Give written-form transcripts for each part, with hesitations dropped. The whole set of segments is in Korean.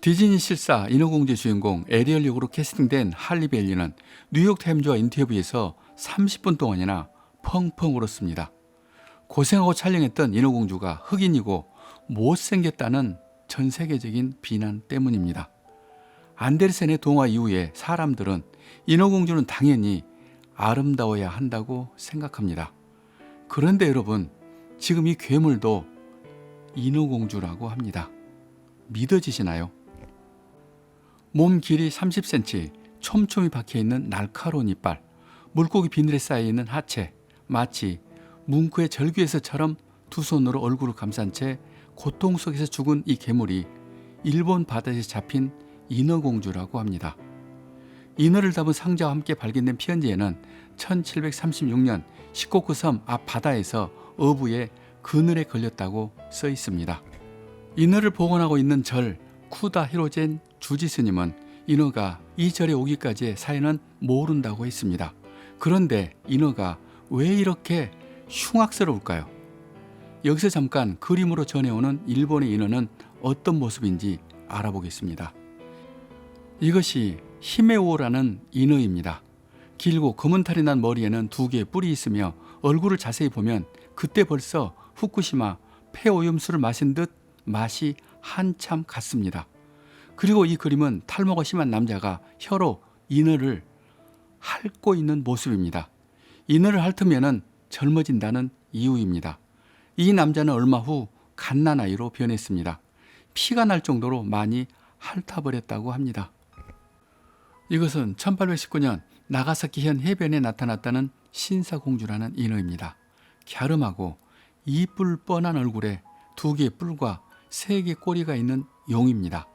디즈니 실사 인어공주 주인공 에리얼 역으로 캐스팅된 할리 베일리는 뉴욕타임즈와 인터뷰에서 30분 동안이나 펑펑 울었습니다. 고생하고 촬영했던 인어공주가 흑인이고 못생겼다는 전 세계적인 비난 때문입니다. 안데르센의 동화 이후에 사람들은 인어공주는 당연히 아름다워야 한다고 생각합니다. 그런데 여러분, 지금 이 괴물도 인어공주라고 합니다. 믿어지시나요? 몸 길이 30cm, 촘촘히 박혀있는 날카로운 이빨, 물고기 비늘에 쌓여있는 하체, 마치 뭉크의 절규에서처럼 두 손으로 얼굴을 감싼 채 고통 속에서 죽은 이 괴물이 일본 바다에서 잡힌 인어공주라고 합니다. 인어를 담은 상자와 함께 발견된 편지에는 1736년 시코쿠 섬 앞 바다에서 어부의 그늘에 걸렸다고 써 있습니다. 인어를 복원하고 있는 절 쿠다 히로젠 주지 스님은 인어가 이 절에 오기까지의 사연은 모른다고 했습니다. 그런데 인어가 왜 이렇게 흉악스러울까요? 여기서 잠깐 그림으로 전해오는 일본의 인어는 어떤 모습인지 알아보겠습니다. 이것이 히메오라는 인어입니다. 길고 검은 털이 난 머리에는 두 개의 뿔이 있으며 얼굴을 자세히 보면 그때 벌써 후쿠시마 폐오염수를 마신 듯 맛이 한참 갔습니다. 그리고 이 그림은 탈모가 심한 남자가 혀로 인어를 핥고 있는 모습입니다. 인어를 핥으면 젊어진다는 이유입니다. 이 남자는 얼마 후 갓난아이로 변했습니다. 피가 날 정도로 많이 핥아버렸다고 합니다. 이것은 1819년 나가사키현 해변에 나타났다는 신사공주라는 인어입니다. 갸름하고 이뿔 뻔한 얼굴에 두 개의 뿔과 세 개의 꼬리가 있는 용입니다.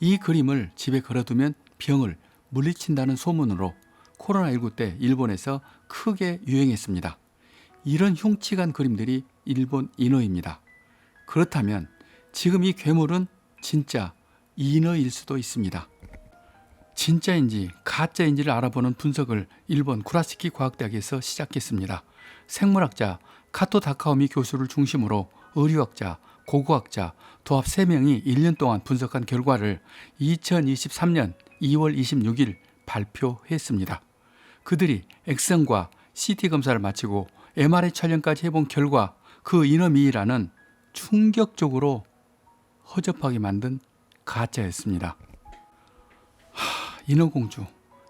이 그림을 집에 걸어두면 병을 물리친다는 소문으로 코로나19 때 일본에서 크게 유행했습니다. 이런 흉측한 그림들이 일본 인어입니다. 그렇다면 지금 이 괴물은 진짜 인어일 수도 있습니다. 진짜인지 가짜인지를 알아보는 분석을 일본 쿠라시키 과학대학에서 시작했습니다. 생물학자 카토 다카오미 교수를 중심으로 의료학자, 고고학자, 도합 3명이 1년 동안 분석한 결과를 2023년 2월 26일 발표했습니다. 그들이 엑스선과 CT 검사를 마치고 MRI 촬영까지 해본 결과 그 인어미이라는 충격적으로 허접하게 만든 가짜였습니다. 인어공주,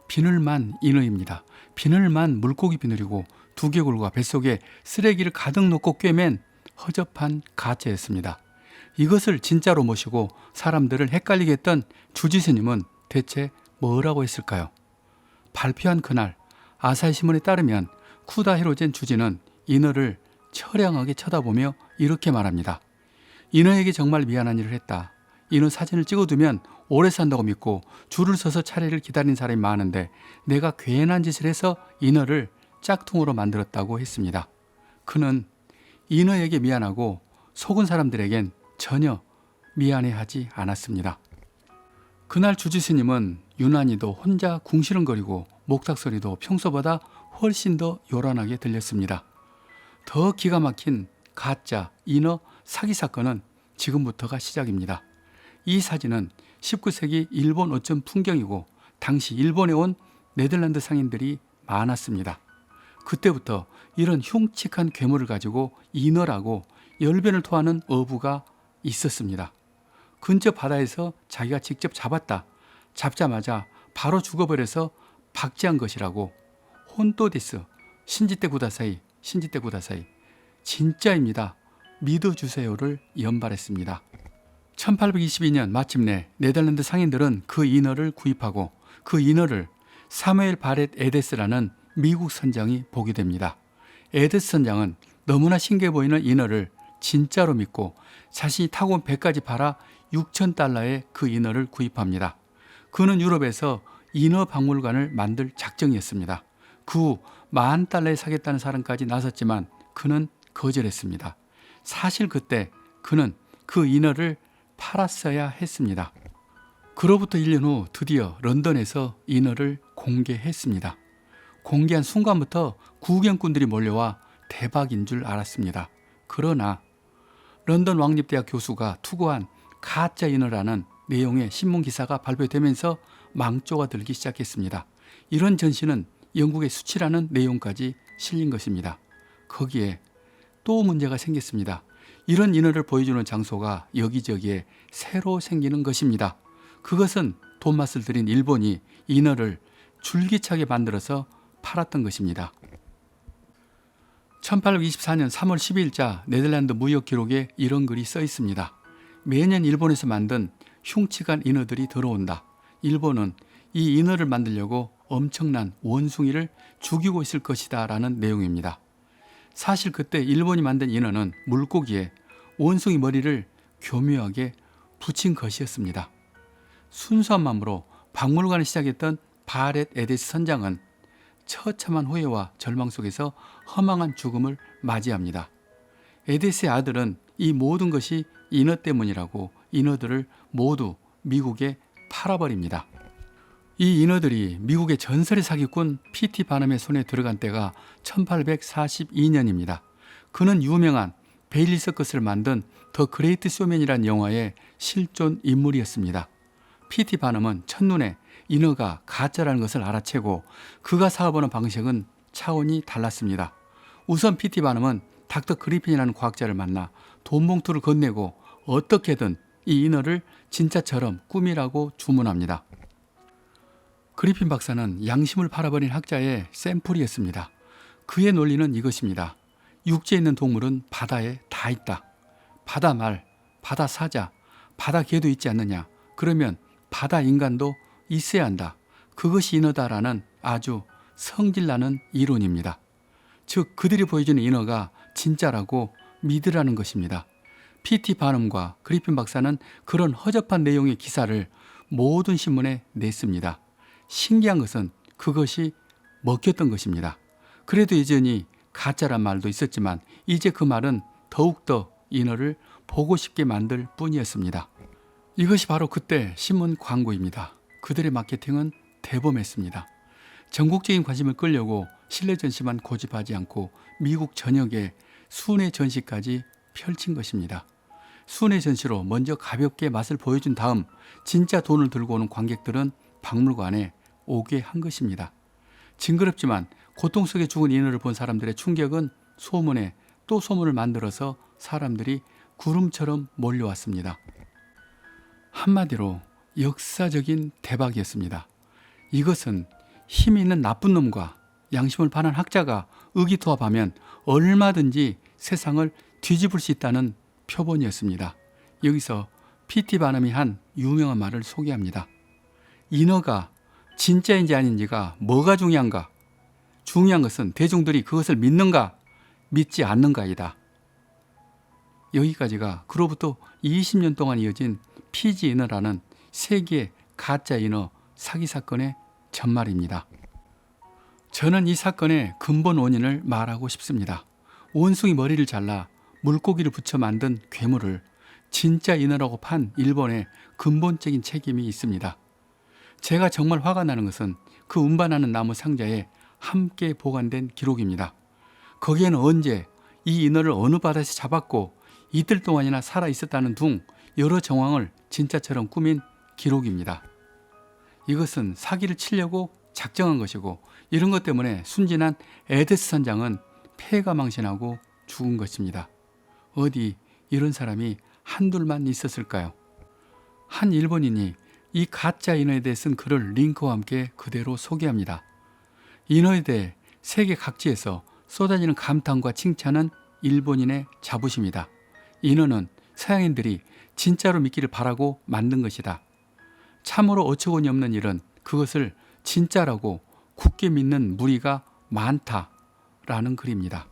비늘만 인어입니다. 비늘만 물고기 비늘이고 두개골과 뱃속에 쓰레기를 가득 넣고 꿰맨 허접한 가짜였습니다. 이것을 진짜로 모시고 사람들을 헷갈리게 했던 주지스님은 대체 뭐라고 했을까요? 발표한 그날 아사히신문에 따르면 쿠다 히로젠 주지는 인어를 처량하게 쳐다보며 이렇게 말합니다. 인어에게 정말 미안한 일을 했다. 인어 사진을 찍어두면 오래 산다고 믿고 줄을 서서 차례를 기다린 사람이 많은데 내가 괜한 짓을 해서 인어를 짝퉁으로 만들었다고 했습니다. 그는 인어에게 미안하고 속은 사람들에겐 전혀 미안해하지 않았습니다. 그날 주지스님은 유난히도 혼자 궁시렁거리고 목탁소리도 평소보다 훨씬 더 요란하게 들렸습니다. 더 기가 막힌 가짜 인어 사기 사건은 지금부터가 시작입니다. 이 사진은 19세기 일본 어촌 풍경이고 당시 일본에 온 네덜란드 상인들이 많았습니다. 그때부터 이런 흉측한 괴물을 가지고 인어라고 열변을 토하는 어부가 있었습니다. 근처 바다에서 자기가 직접 잡았다. 잡자마자 바로 죽어버려서 박제한 것이라고 혼또デス 신지테 구다사이 진짜입니다. 믿어주세요를 연발했습니다. 1822년 마침내 네덜란드 상인들은 그 인어를 구입하고 그 인어를 사무엘 바렛 에데스라는 미국 선장이 보게 됩니다. 에데스 선장은 너무나 신기해 보이는 인어를 진짜로 믿고 자신이 타고 온 배까지 팔아 $6,000에 그 인어를 구입합니다. 그는 유럽에서 인어 박물관을 만들 작정이었습니다. 그 후 $10,000에 사겠다는 사람까지 나섰지만 그는 거절했습니다. 사실 그때 그는 그 인어를 팔았어야 했습니다. 그로부터 1년 후 드디어 런던에서 인어를 공개했습니다. 공개한 순간부터 구경꾼들이 몰려와 대박인 줄 알았습니다. 그러나 런던 왕립대학 교수가 투고한 가짜 인어라는 내용의 신문 기사가 발표되면서 망조가 들기 시작했습니다. 이런 전시는 영국의 수치라는 내용까지 실린 것입니다. 거기에 또 문제가 생겼습니다. 이런 인어를 보여주는 장소가 여기저기에 새로 생기는 것입니다. 그것은 돈맛을 들인 일본이 인어를 줄기차게 만들어서 팔았던 것입니다. 1824년 3월 12일자 네덜란드 무역 기록에 이런 글이 써 있습니다. 매년 일본에서 만든 흉측한 인어들이 들어온다. 일본은 이 인어를 만들려고 엄청난 원숭이를 죽이고 있을 것이다 라는 내용입니다. 사실 그때 일본이 만든 인어는 물고기에 원숭이 머리를 교묘하게 붙인 것이었습니다. 순수한 마음으로 박물관을 시작했던 바렛 에데스 선장은 처참한 후회와 절망 속에서 허망한 죽음을 맞이합니다. 에데스의 아들은 이 모든 것이 인어 때문이라고 인어들을 모두 미국에 팔아버립니다. 이 인어들이 미국의 전설의 사기꾼 P.T. 바넘의 손에 들어간 때가 1842년입니다. 그는 유명한 베일리 서커스를 만든 더 그레이트 쇼맨이라는 영화의 실존 인물이었습니다. P.T. 바넘은 첫눈에 인어가 가짜라는 것을 알아채고 그가 사업하는 방식은 차원이 달랐습니다. 우선 P.T. 바넘은 닥터 그리핀이라는 과학자를 만나 돈 봉투를 건네고 어떻게든 이 인어를 진짜처럼 꾸미라고 주문합니다. 그리핀 박사는 양심을 팔아버린 학자의 샘플이었습니다. 그의 논리는 이것입니다. 육지에 있는 동물은 바다에 다 있다. 바다 말, 바다 사자, 바다 개도 있지 않느냐. 그러면 바다 인간도 있어야 한다. 그것이 인어다라는 아주 성질나는 이론입니다. 즉 그들이 보여주는 인어가 진짜라고 믿으라는 것입니다. P.T. 바넘과 그리핀 박사는 그런 허접한 내용의 기사를 모든 신문에 냈습니다. 신기한 것은 그것이 먹혔던 것입니다. 그래도 여전히 가짜란 말도 있었지만 이제 그 말은 더욱더 인어를 보고 싶게 만들 뿐이었습니다. 이것이 바로 그때 신문 광고입니다. 그들의 마케팅은 대범했습니다. 전국적인 관심을 끌려고 실내 전시만 고집하지 않고 미국 전역에 순회 전시까지 펼친 것입니다. 순회 전시로 먼저 가볍게 맛을 보여준 다음 진짜 돈을 들고 오는 관객들은 박물관에 오게 한 것입니다. 징그럽지만 고통 속에 죽은 인어를 본 사람들의 충격은 소문에 또 소문을 만들어서 사람들이 구름처럼 몰려왔습니다. 한마디로 역사적인 대박이었습니다. 이것은 힘이 있는 나쁜 놈과 양심을 파는 학자가 의기투합하면 얼마든지 세상을 뒤집을 수 있다는 표본이었습니다. 여기서 P.T. 바넘이 한 유명한 말을 소개합니다. 인어가 진짜인지 아닌지가 뭐가 중요한가? 중요한 것은 대중들이 그것을 믿는가, 믿지 않는가이다. 여기까지가 그로부터 20년 동안 이어진 피지 인어라는 세계의 가짜 인어 사기 사건의 전말입니다. 저는 이 사건의 근본 원인을 말하고 싶습니다. 원숭이 머리를 잘라 물고기를 붙여 만든 괴물을 진짜 인어라고 판 일본의 근본적인 책임이 있습니다. 제가 정말 화가 나는 것은 그 운반하는 나무 상자에 함께 보관된 기록입니다. 거기에는 언제 이 인어를 어느 바다에서 잡았고 이틀 동안이나 살아 있었다는 등 여러 정황을 진짜처럼 꾸민 기록입니다. 이것은 사기를 치려고 작정한 것이고 이런 것 때문에 순진한 에데스 선장은 폐가 망신하고 죽은 것입니다. 어디 이런 사람이 한둘만 있었을까요? 한 일본인이 이 가짜 인어에 대해 쓴 글을 링크와 함께 그대로 소개합니다. 인어에 대해 세계 각지에서 쏟아지는 감탄과 칭찬은 일본인의 자부심이다. 인어는 서양인들이 진짜로 믿기를 바라고 만든 것이다. 참으로 어처구니 없는 일은 그것을 진짜라고 굳게 믿는 무리가 많다라는 글입니다.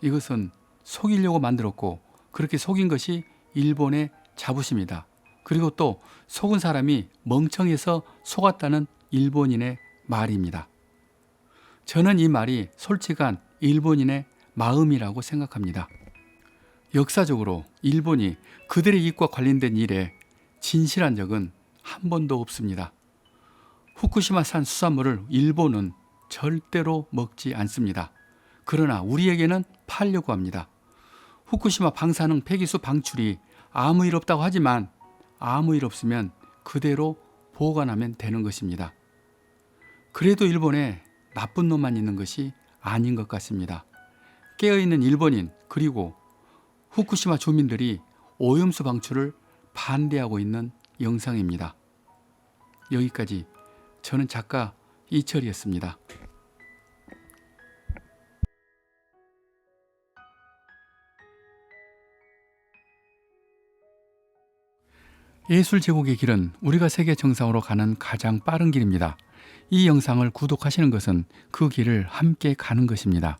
이것은 속이려고 만들었고 그렇게 속인 것이 일본의 자부심이다. 그리고 또 속은 사람이 멍청해서 속았다는 일본인의 말입니다. 저는 이 말이 솔직한 일본인의 마음이라고 생각합니다. 역사적으로 일본이 그들의 이익과 관련된 일에 진실한 적은 한 번도 없습니다. 후쿠시마산 수산물을 일본은 절대로 먹지 않습니다. 그러나 우리에게는 팔려고 합니다. 후쿠시마 방사능 폐기수 방출이 아무 일 없다고 하지만 아무 일 없으면 그대로 보관하면 되는 것입니다. 그래도 일본에 나쁜 놈만 있는 것이 아닌 것 같습니다. 깨어있는 일본인 그리고 후쿠시마 주민들이 오염수 방출을 반대하고 있는 영상입니다. 여기까지 저는 작가 이철이었습니다. 예술 제국의 길은 우리가 세계 정상으로 가는 가장 빠른 길입니다. 이 영상을 구독하시는 것은 그 길을 함께 가는 것입니다.